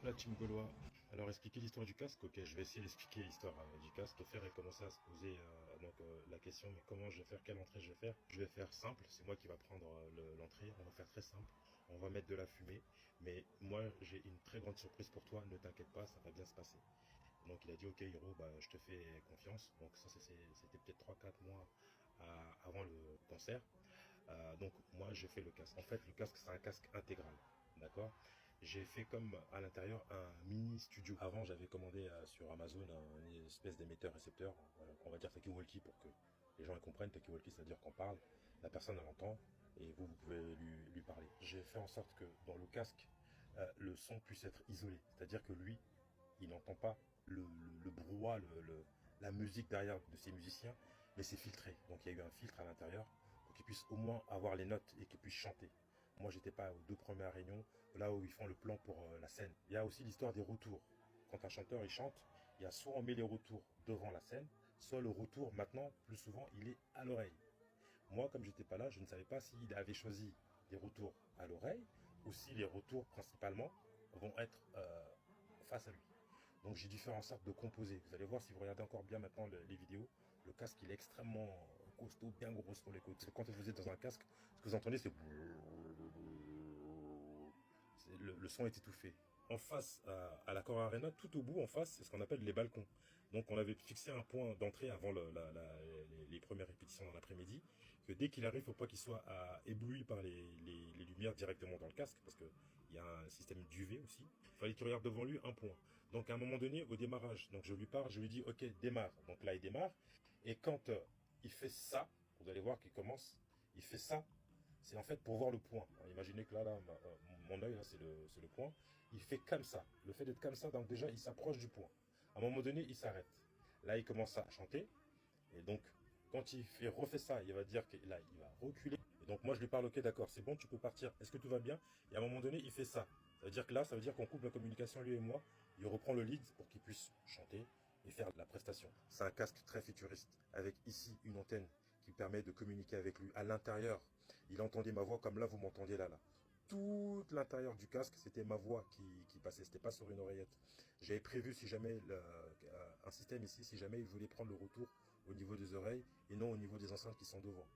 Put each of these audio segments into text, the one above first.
La team Gaulois. Alors expliquer l'histoire du casque, ok, je vais essayer d'expliquer l'histoire du casque. Faire et commencer à se poser la question, mais comment je vais faire, quelle entrée je vais faire. Je vais faire simple, c'est moi qui va prendre l'entrée, on va faire très simple. On va mettre de la fumée, mais moi j'ai une très grande surprise pour toi, ne t'inquiète pas, ça va bien se passer. Donc il a dit ok Hiro, bah, je te fais confiance. Donc ça c'était peut-être 3 4 mois avant le concert. Donc moi j'ai fait le casque. En fait le casque c'est un casque intégral. D'accord. J'ai fait comme à l'intérieur un mini studio. Avant j'avais commandé sur Amazon une espèce d'émetteur-récepteur. On va dire talkie-walkie pour que les gens comprennent. Talkie-walkie c'est à dire qu'on parle, la personne elle entend et vous pouvez lui parler. J'ai fait en sorte que dans le casque le son puisse être isolé. C'est-à-dire que lui il n'entend pas le brouhaha, la musique derrière de ces musiciens, mais c'est filtré. Donc il y a eu un filtre à l'intérieur pour qu'ils puissent au moins avoir les notes et qu'ils puissent chanter. Moi, j'étais pas aux 2 premières réunions, là où ils font le plan pour la scène. Il y a aussi l'histoire des retours. Quand un chanteur il chante, il y a soit on met les retours devant la scène, soit le retour maintenant, plus souvent, il est à l'oreille. Moi, comme j'étais pas là, je ne savais pas s'il avait choisi des retours à l'oreille ou si les retours principalement vont être face à lui. Donc j'ai dû faire en sorte de composer. Vous allez voir si vous regardez encore bien maintenant les vidéos, le casque il est extrêmement costaud, bien gros sur les côtés. Quand vous êtes dans un casque, ce que vous entendez c'est le son est étouffé. En face à l'Accor Arena, tout au bout en face, c'est ce qu'on appelle les balcons. Donc on avait fixé un point d'entrée avant les premières répétitions dans l'après-midi, que dès qu'il arrive, il ne faut pas qu'il soit ébloui par les lumières directement dans le casque, parce qu'il y a un système d'UV aussi. Il fallait qu'il regarde devant lui un point. Donc à un moment donné, au démarrage, donc je lui parle, je lui dis ok, démarre. Donc là il démarre, et quand il fait ça, vous allez voir qu'il commence, il fait ça, c'est en fait pour voir le point. Alors, imaginez que là mon œil, c'est le point. Il fait comme ça. Le fait d'être comme ça, donc déjà, il s'approche du point. À un moment donné, il s'arrête. Là, il commence à chanter. Et donc, quand refait ça, il va dire que là, il va reculer. Et donc, moi, je lui parle, ok, d'accord, c'est bon, tu peux partir. Est-ce que tout va bien? Et à un moment donné, il fait ça. Ça veut dire que là, ça veut dire qu'on coupe la communication, lui et moi. Il reprend le lead pour qu'il puisse chanter et faire la prestation. C'est un casque très futuriste, avec ici une antenne qui permet de communiquer avec lui. À l'intérieur, il entendait ma voix comme là, vous m'entendiez là. Tout l'intérieur du casque, c'était ma voix qui passait, c'était pas sur une oreillette. J'avais prévu si jamais un système ici, si jamais il voulait prendre le retour au niveau des oreilles et non au niveau des enceintes qui sont devant.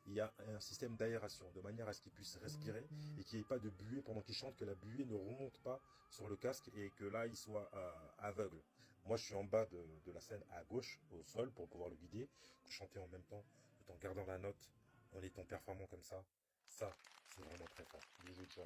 Il y a un système d'aération de manière à ce qu'il puisse respirer et qu'il n'y ait pas de buée pendant qu'il chante, que la buée ne remonte pas sur le casque et que là il soit aveugle. Moi je suis en bas de la scène à gauche, au sol, pour pouvoir le guider, chanter en même temps, tout en gardant la note, en étant performant comme ça, c'est vraiment très fort. Bisous, ciao.